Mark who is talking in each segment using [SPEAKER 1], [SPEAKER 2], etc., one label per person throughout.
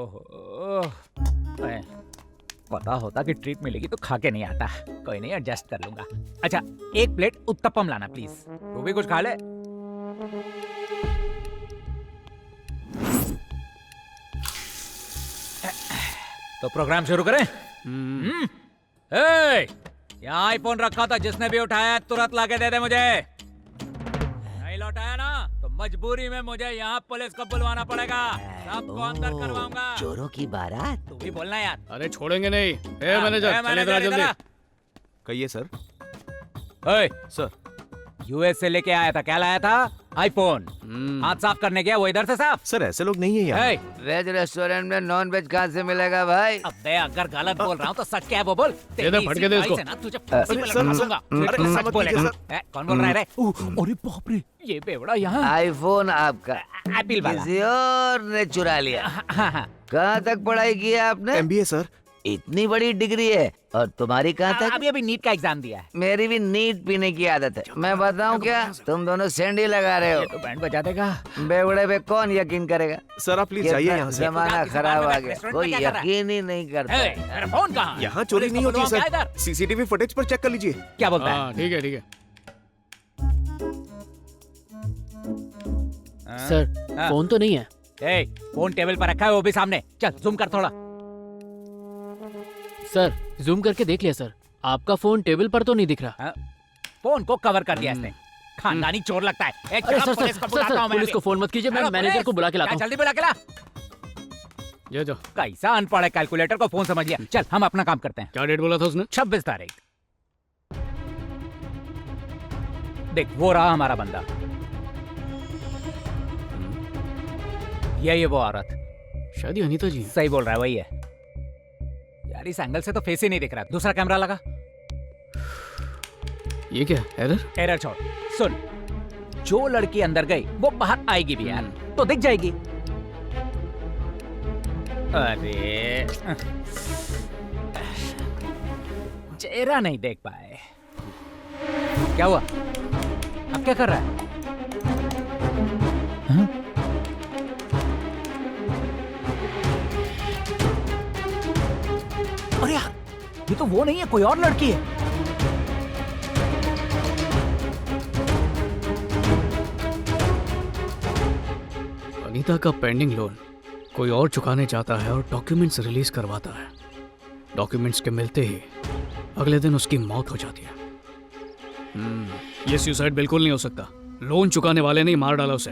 [SPEAKER 1] ओहो, पता होता कि ट्रीट मिलेगी तो खा के नहीं आता। कोई नहीं, एडजस्ट कर लूंगा। अच्छा, एक प्लेट उत्तपम लाना प्लीज। तू भी कुछ खा ले। तो प्रोग्राम शुरू करें? यहाँ आईफोन रखा था, जिसने भी उठाया तुरंत लाके दे दे मुझे। नहीं लौटाया ना तो मजबूरी में मुझे यहाँ पुलिस को बुलवाना पड़ेगा। सबको अंदर करवाऊंगा।
[SPEAKER 2] चोरों की बारात।
[SPEAKER 1] तू भी बोलना यार।
[SPEAKER 3] अरे छोड़ेंगे नहीं। मैनेजर चलिए जल्दी।
[SPEAKER 4] कहिए सर। सर,
[SPEAKER 1] यूएस से लेके आया था। क्या लाया था? आईफोन। हाथ साफ करने गया, वो इधर से साफ।
[SPEAKER 4] सर ऐसे लोग नहीं है यहाँ।
[SPEAKER 2] वेज रेस्टोरेंट में नॉन वेज कहाँ से मिलेगा भाई?
[SPEAKER 1] अबे अगर गलत बोल रहा हूँ तो सच क्या है वो बोल।
[SPEAKER 3] फटके दे इसको।
[SPEAKER 1] तुझे फांसी पे लटका दूंगा। सच बोलेगा। कौन बोल रहा है रे? अरे बाप रे, ये बेवड़ा यहाँ।
[SPEAKER 2] आईफोन आपका
[SPEAKER 1] एप्पल वाला
[SPEAKER 2] किसी और ने चुरा लिया। कहाँ तक पढ़ाई की है आपने?
[SPEAKER 4] MBA sir.
[SPEAKER 2] इतनी बड़ी डिग्री है। और तुम्हारी कहाँ तक?
[SPEAKER 1] अभी नीट का एग्जाम दिया है।
[SPEAKER 2] मेरी भी नीट पीने की आदत है। मैं बताऊं क्या, तुम दोनों सैंडी लगा रहे हो।
[SPEAKER 1] ये तो बैंड बजा देगा।
[SPEAKER 2] बेवड़े पे कौन यकीन करेगा?
[SPEAKER 4] सर आप प्लीज जाइए यहाँ से।
[SPEAKER 2] जमाना खराब आ गया, कोई यकीन ही नहीं करता।
[SPEAKER 1] मेरा फोन कहाँ?
[SPEAKER 4] यहाँ चोरी नहीं होती सर। CCTV फुटेज पर चेक कर लीजिए।
[SPEAKER 1] क्या बोलता है?
[SPEAKER 3] ठीक है ठीक है।
[SPEAKER 5] सर फोन तो नहीं है।
[SPEAKER 1] फोन टेबल पर रखा है, वो भी सामने। चल जूम कर थोड़ा।
[SPEAKER 5] सर जूम करके देख लिया सर, आपका फोन टेबल पर तो नहीं दिख रहा।
[SPEAKER 1] फोन को कवर कर दिया इसने। खानदानी चोर लगता है।
[SPEAKER 5] अरे सर पुलिस को फोन मत कीजिए, मैं मैनेजर को बुला के लाता हूँ।
[SPEAKER 1] जल्दी बुला के ला।
[SPEAKER 3] ये जो
[SPEAKER 1] कैसा अनपढ़ है, कैलकुलेटर को फोन समझ लिया। चल हम अपना काम करते हैं।
[SPEAKER 3] क्या डेट बोला था उसने?
[SPEAKER 1] 26 तारीख। देख वो रहा हमारा बंदा, ये वो औरत।
[SPEAKER 3] शायद अनीता जी।
[SPEAKER 1] सही बोल रहा है, वही है यार। इस एंगल से तो फेस ही नहीं दिख रहा। दूसरा कैमरा लगा।
[SPEAKER 3] ये क्या एरर?
[SPEAKER 1] एरर छोड़, सुन। जो लड़की अंदर गई वो बाहर आएगी भी यार, तो दिख जाएगी। अरे चेहरा नहीं देख पाए। क्या हुआ? अब क्या कर रहा है? हाँ? अरे यार, ये तो वो नहीं है, कोई और लड़की है।
[SPEAKER 3] अनीता का पेंडिंग लोन कोई और चुकाने चाहता है और डॉक्यूमेंट्स रिलीज करवाता है। डॉक्यूमेंट्स के मिलते ही अगले दिन उसकी मौत हो जाती है। ये सुसाइड बिल्कुल नहीं हो सकता। लोन चुकाने वाले ने मार डाला उसे,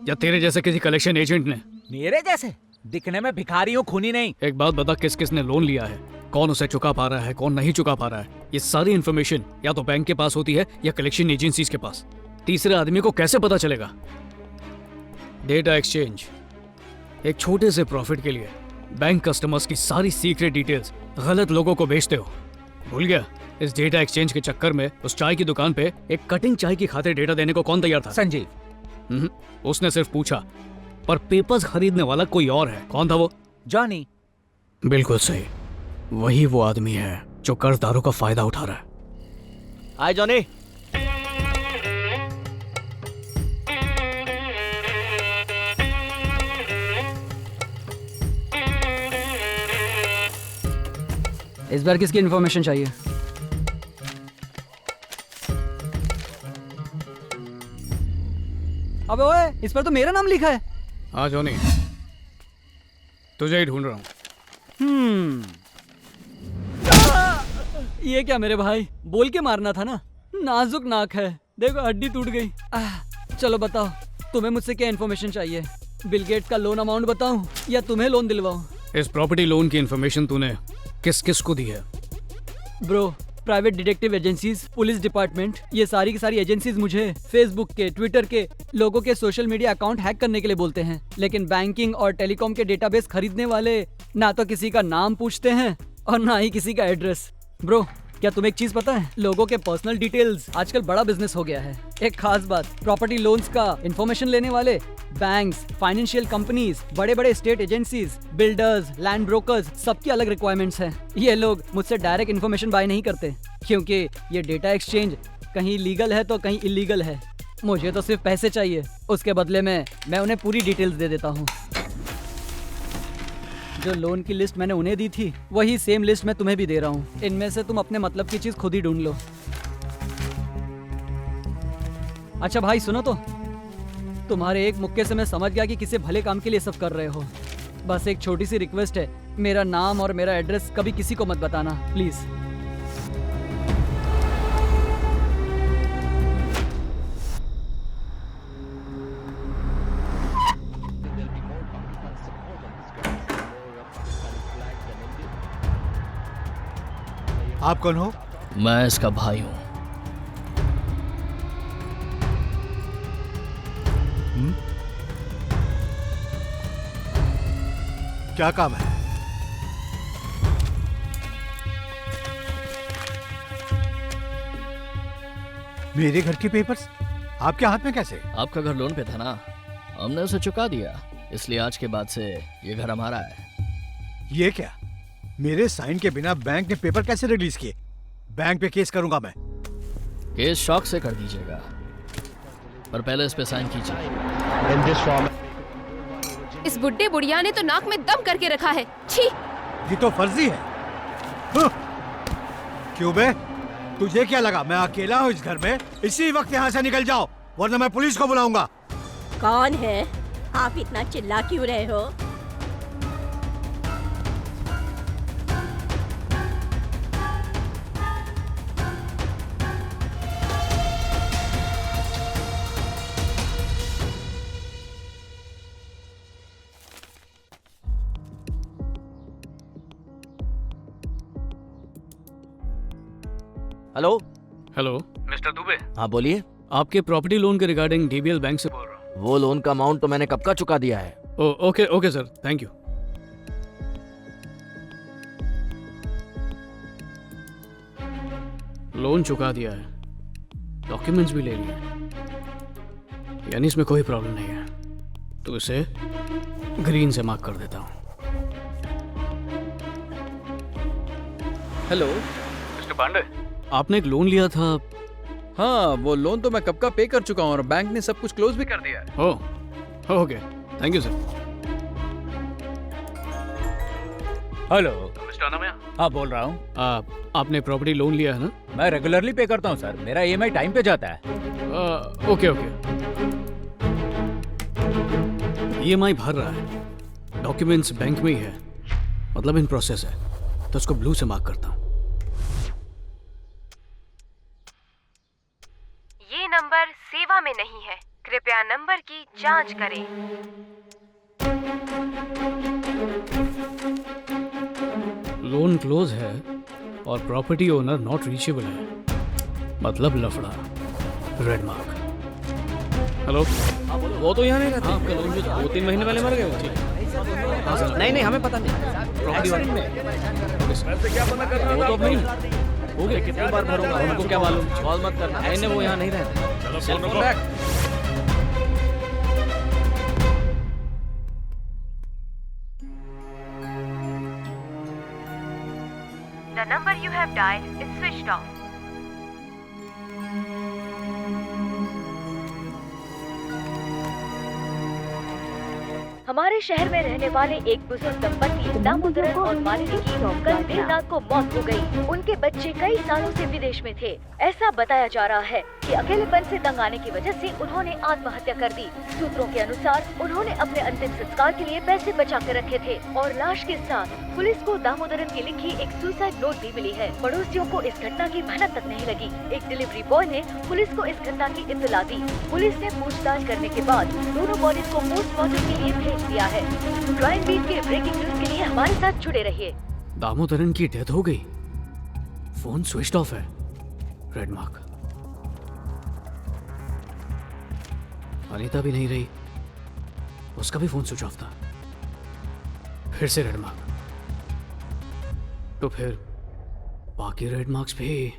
[SPEAKER 3] या तेरे जैसे किसी कलेक्शन एजेंट ने।
[SPEAKER 1] मेरे जैसे दिखने में भिखारी हूँ, खूनी नहीं।
[SPEAKER 3] एक बात बता, किस किस ने लोन लिया है, कौन उसे चुका पा रहा है, कौन नहीं चुका पा रहा है। ये सारी इन्फॉर्मेशन या तो बैंक के पास होती है या कलेक्शन एजेंसीज के पास। तीसरे आदमी को कैसे पता चलेगा? Data exchange. एक छोटे से प्रॉफिट के लिए बैंक कस्टमर्स की सारी सीक्रेट डिटेल्स गलत लोगों को बेचते हो। भूल गया? इस डेटा एक्सचेंज के चक्कर में उस चाय की दुकान पे एक कटिंग चाय की खातिर डेटा देने को कौन तैयार था?
[SPEAKER 1] संजीव।
[SPEAKER 3] उसने सिर्फ पूछा, पर पेपर्स खरीदने वाला कोई और है। कौन था वो?
[SPEAKER 1] जॉनी।
[SPEAKER 3] बिल्कुल सही, वही वो आदमी है जो कर्जदारों का फायदा उठा रहा है।
[SPEAKER 4] हाय जॉनी।
[SPEAKER 6] इस बार किसकी इन्फॉर्मेशन चाहिए? अबे ओए, इस पर तो मेरा नाम लिखा है।
[SPEAKER 3] हाँ जॉनी, तुझे ही ढूंढ रहा हूँ।
[SPEAKER 6] ये क्या मेरे भाई, बोल के मारना था ना। नाजुक नाक है, देखो हड्डी टूट गई। चलो बताओ, तुम्हें मुझसे क्या इन्फॉर्मेशन चाहिए? बिल गेट्स का लोन अमाउंट बताऊं या तुम्हें लोन दिलवाऊं?
[SPEAKER 3] इस प्रॉपर्टी लोन की इन्फॉर्मेशन तूने किस किस को दी है?
[SPEAKER 6] Bro, private detective agencies, police department, ये सारी की सारी एजेंसीज मुझे फेसबुक के, ट्विटर के लोगों के सोशल मीडिया अकाउंट हैक करने के लिए बोलते हैं। लेकिन बैंकिंग और टेलीकॉम के डेटाबेस खरीदने वाले ना तो किसी का नाम पूछते हैं और ना ही किसी का एड्रेस। ब्रो, क्या तुम्हें एक चीज पता है? लोगों के पर्सनल डिटेल्स आजकल बड़ा बिजनेस हो गया है। एक खास बात, प्रॉपर्टी लोन्स का इंफॉर्मेशन लेने वाले बैंक्स, फाइनेंशियल कंपनीज, बड़े बड़े state agencies, builders, land brokers, सबकी अलग रिक्वायरमेंट्स हैं। ये लोग मुझसे डायरेक्ट इन्फॉर्मेशन बाय नहीं करते, क्योंकि ये डेटा एक्सचेंज कहीं लीगल है तो कहीं इलीगल है। मुझे तो सिर्फ पैसे चाहिए, उसके बदले में मैं उन्हें पूरी डिटेल्स दे देता हूँ। जो लोन की लिस्ट मैंने उन्हें दी थी वही सेम लिस्ट मैं तुम्हें भी दे रहा हूँ। इनमें से तुम अपने मतलब की चीज खुद ही ढूंढ लो। अच्छा भाई सुनो तो, तुम्हारे एक मुक्के से मैं समझ गया कि किसी भले काम के लिए सब कर रहे हो। बस एक छोटी सी रिक्वेस्ट है, मेरा नाम और मेरा एड्रेस कभी किसी को मत बताना प्लीज।
[SPEAKER 7] आप कौन हो?
[SPEAKER 5] मैं इसका भाई हूँ।
[SPEAKER 7] क्या काम है? मेरे घर के पेपर्स आपके हाथ में कैसे?
[SPEAKER 5] आपका घर लोन पे था ना, हमने उसे चुका दिया, इसलिए आज के बाद से ये घर हमारा है।
[SPEAKER 7] ये क्या? मेरे साइन के बिना बैंक ने पेपर कैसे रिलीज किए? बैंक पे केस करूंगा मैं।
[SPEAKER 5] केस शौक से कर दीजिएगा, पर पहले इस पे साइन कीजिए।
[SPEAKER 8] इस बुड्ढे बुढ़िया ने तो नाक में दम करके रखा है। छी!
[SPEAKER 7] ये तो फर्जी है। हाँ। क्यों बे? तुझे क्या लगा मैं अकेला हूँ इस घर में? इसी वक्त यहाँ से निकल जाओ वरना मैं पुलिस को बुलाऊंगा।
[SPEAKER 9] कौन है? आप इतना चिल्ला क्यों रहे हो?
[SPEAKER 10] Hello
[SPEAKER 3] hello
[SPEAKER 10] mister Dubey. हाँ बोलिए।
[SPEAKER 3] आपके प्रॉपर्टी लोन के रिगार्डिंग डीबीएल बैंक से बोल रहा हूँ।
[SPEAKER 10] वो लोन का अमाउंट तो मैंने कब का चुका दिया है।
[SPEAKER 3] Okay okay sir, thank you. Loan चुका दिया है, डॉक्यूमेंट्स भी ले लिए, यानी इसमें कोई प्रॉब्लम नहीं है, तो इसे ग्रीन से मार्क कर देता हूँ।
[SPEAKER 11] हेलो
[SPEAKER 3] मिस्टर पांडे, आपने एक लोन लिया था।
[SPEAKER 11] हाँ, वो लोन तो मैं कब का पे कर चुका हूँ और बैंक ने सब कुछ क्लोज भी कर दिया है।
[SPEAKER 3] Okay, thank you sir.
[SPEAKER 1] Hello
[SPEAKER 3] mister Anamaya.
[SPEAKER 1] हाँ बोल रहा हूँ।
[SPEAKER 3] आपने प्रॉपर्टी लोन लिया है ना?
[SPEAKER 1] मैं रेगुलरली पे करता हूँ सर, मेरा ईएमआई टाइम पे जाता है।
[SPEAKER 3] ओके ओके, ईएमआई भर रहा है, डॉक्यूमेंट्स बैंक में ही है, मतलब इन प्रोसेस है, तो उसको ब्लू से मार्क करता हूँ।
[SPEAKER 12] ये नंबर सेवा में नहीं है, कृपया नंबर की जांच करें।
[SPEAKER 3] लोन क्लोज है और प्रॉपर्टी ओनर नॉट रीचेबल है, मतलब लफड़ा, रेड मार्क। हेलो,
[SPEAKER 11] वो तो यहाँ नहीं रहता।
[SPEAKER 3] आपका लोन जो 2-3 महीने पहले मर गए वो। ठीक,
[SPEAKER 11] नहीं हमें पता नहीं।
[SPEAKER 3] प्रॉपर्टी वाले
[SPEAKER 11] वो तो अब नहीं हो गया, कितनी बार भरूंगा, उनको क्या मालूम। कॉल मत करना, नहीं वो यहाँ नहीं रहते।
[SPEAKER 3] सेल फोन रख।
[SPEAKER 12] The number you have dialed is switched off. हमारे शहर में रहने वाले एक बुजुर्ग दंपति दामोदरन और मालिनी की कल देर रात को मौत हो गई। उनके बच्चे कई सालों से विदेश में थे। ऐसा बताया जा रहा है कि अकेलेपन से तंग आने की वजह से उन्होंने आत्महत्या कर दी। सूत्रों के अनुसार उन्होंने अपने अंतिम संस्कार के लिए पैसे बचा कर रखे थे और लाश के साथ पुलिस को दामोदरन की लिखी एक सुसाइड नोट भी मिली है। पड़ोसियों को इस घटना की भनक तक नहीं लगी। एक डिलीवरी बॉय ने पुलिस को इस घटना की इत्तला दी। पुलिस ने पूछताछ करने के बाद दोनों बॉडीज को पोस्टमार्टम के लिए भेज दिया है। क्राइम बीट के ब्रेकिंग न्यूज के लिए हमारे साथ जुड़े रहिए।
[SPEAKER 3] दामोदरन की डेथ हो गई, फोन स्विच ऑफ है, रेड मार्क। अनीता भी नहीं रही, उसका भी फोन स्विच ऑफ था, फिर से रेड मार्क। तो फिर बाकी रेड मार्क्स भी।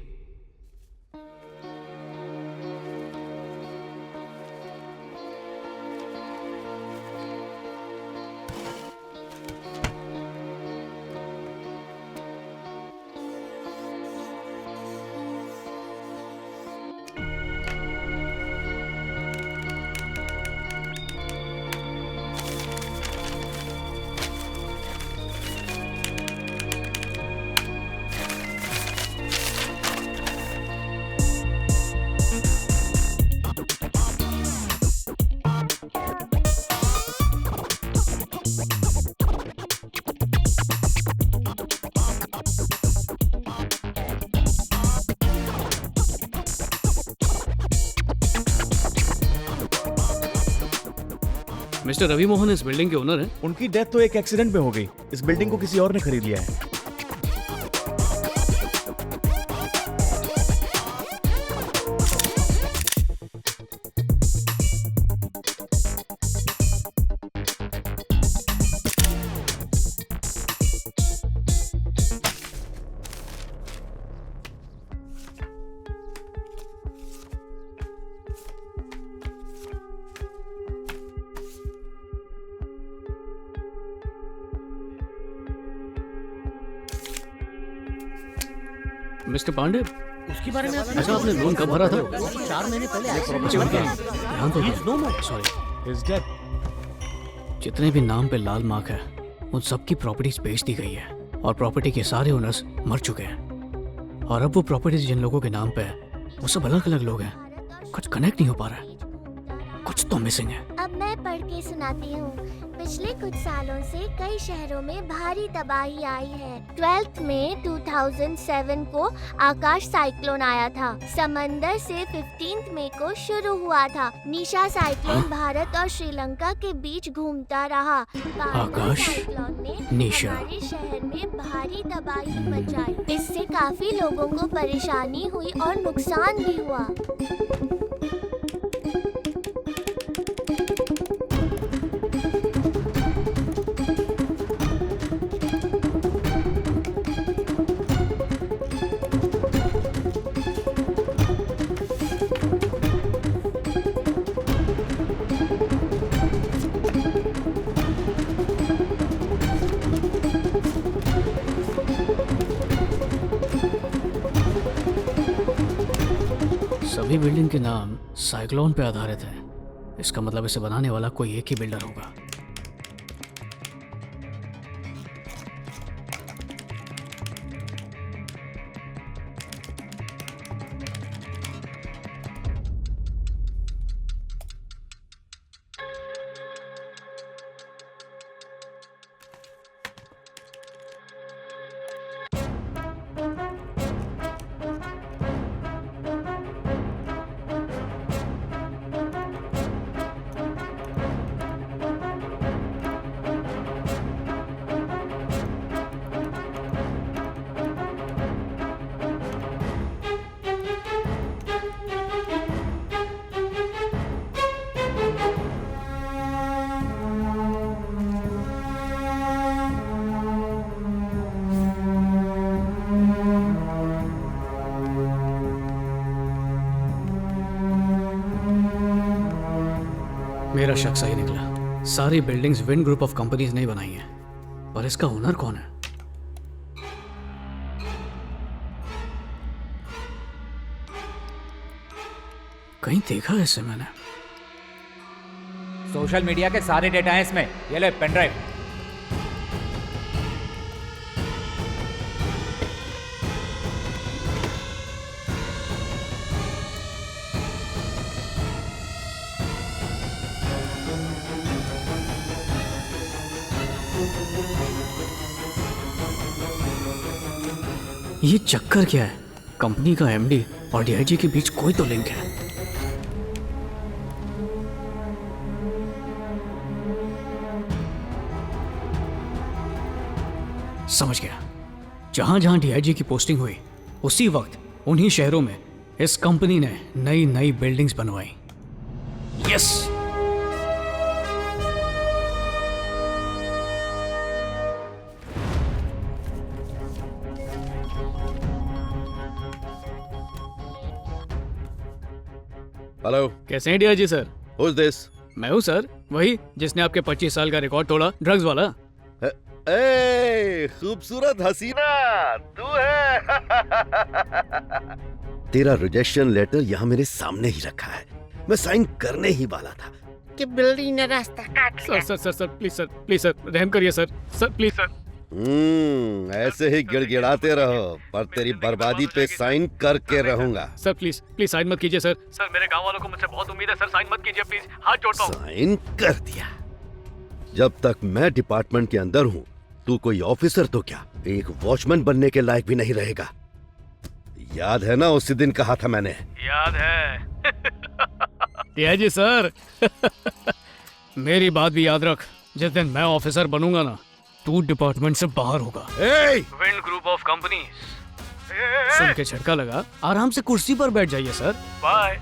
[SPEAKER 3] मिस्टर रवि मोहन इस बिल्डिंग के ओनर हैं?
[SPEAKER 4] उनकी डेथ तो एक एक्सीडेंट में हो गई। इस बिल्डिंग को किसी और ने खरीद लिया है।
[SPEAKER 3] मिस्टर पांडे,
[SPEAKER 11] उसके बारे में
[SPEAKER 3] अच्छा आपने लोन कब भरा था?
[SPEAKER 11] 4 महीने पहले
[SPEAKER 3] ध्यान तो सॉरी। जितने भी नाम पे लाल मार्क है उन सबकी प्रॉपर्टीज बेच दी गई है और प्रॉपर्टी के सारे ओनर्स मर चुके हैं। और अब वो प्रॉपर्टीज जिन लोगों के नाम पे है वो सब अलग अलग लोग हैं। कुछ कनेक्ट नहीं हो पा रहा है, कुछ तो मिसिंग है।
[SPEAKER 13] अब मैं पढ़ के सुनाती हूँ। पिछले कुछ सालों से कई शहरों में भारी तबाही आई है। 12 मई 2007 को आकाश साइक्लोन आया था। समंदर से 15 मई को शुरू हुआ था। निशा साइक्लोन भारत और श्रीलंका के बीच घूमता रहा।
[SPEAKER 3] आकाश,
[SPEAKER 13] साइक्लोन ने
[SPEAKER 3] निशा।
[SPEAKER 13] हमारे शहर में भारी तबाही मचाई। इससे काफी लोगों को परेशानी हुई और नुकसान भी हुआ।
[SPEAKER 3] सभी बिल्डिंग के नाम साइक्लोन पे आधारित है। इसका मतलब इसे बनाने वाला कोई एक ही बिल्डर होगा। मेरा शक सही निकला। सारी buildings wind group of companies ने बनाई हैं, पर इसका ओनर कौन है? कहीं देखा है इसे मैंने।
[SPEAKER 1] सोशल मीडिया के सारे डेटा हैं इसमें। ये ले पेन ड्राइव।
[SPEAKER 3] ये चक्कर क्या है? कंपनी का एमडी और डीआईजी के बीच कोई तो लिंक है। समझ गया। जहां जहां डीआईजी की पोस्टिंग हुई उसी वक्त उन्हीं शहरों में इस कंपनी ने नई नई बिल्डिंग्स बनवाई। यस,
[SPEAKER 14] हेलो,
[SPEAKER 3] कैसे हैं डीआईजी सर?
[SPEAKER 14] Who's this?
[SPEAKER 3] मैं हूँ सर, वही जिसने आपके 25 साल का रिकॉर्ड तोड़ा, ड्रग्स वाला।
[SPEAKER 14] ए, खूबसूरत हसीना, तू है? तेरा रिजेक्शन लेटर यहाँ मेरे सामने ही रखा है। मैं साइन करने ही वाला था
[SPEAKER 15] कि बिल्डिंग ने रास्ता काट लिया।
[SPEAKER 3] सर प्लीज सर रहम करिए सर प्लीज सर।
[SPEAKER 14] ऐसे ही गिड़गिड़ाते रहो, पर तेरी बर्बादी पे साइन करके रहूंगा।
[SPEAKER 3] सर प्लीज साइन मत कीजिए सर। सर मेरे गांव वालों को मुझसे बहुत उम्मीद है सर, साइन मत कीजिए प्लीज, हाथ जोड़ता हूँ।
[SPEAKER 14] साइन कर दिया। जब तक मैं डिपार्टमेंट के अंदर हूँ तू कोई ऑफिसर तो क्या, एक वॉचमैन बनने के लायक भी नहीं रहेगा। याद है ना उसी दिन कहा था मैंने?
[SPEAKER 3] याद है डीआईजी सर। मेरी बात भी याद रख, जिस दिन मैं ऑफिसर बनूंगा ना, तू डिपार्टमेंट से बाहर होगा।
[SPEAKER 14] Wind
[SPEAKER 3] group of company. सुन के झटका लगा, आराम से कुर्सी पर बैठ जाइए सर। बाय।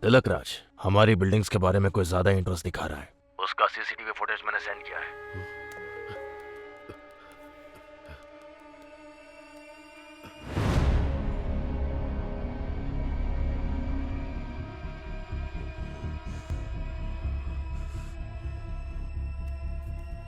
[SPEAKER 10] तिलक राज हमारी बिल्डिंग्स के बारे में कोई ज्यादा इंटरेस्ट दिखा रहा है। उसका सीसीटीवी फुटेज मैंने सेंड किया है।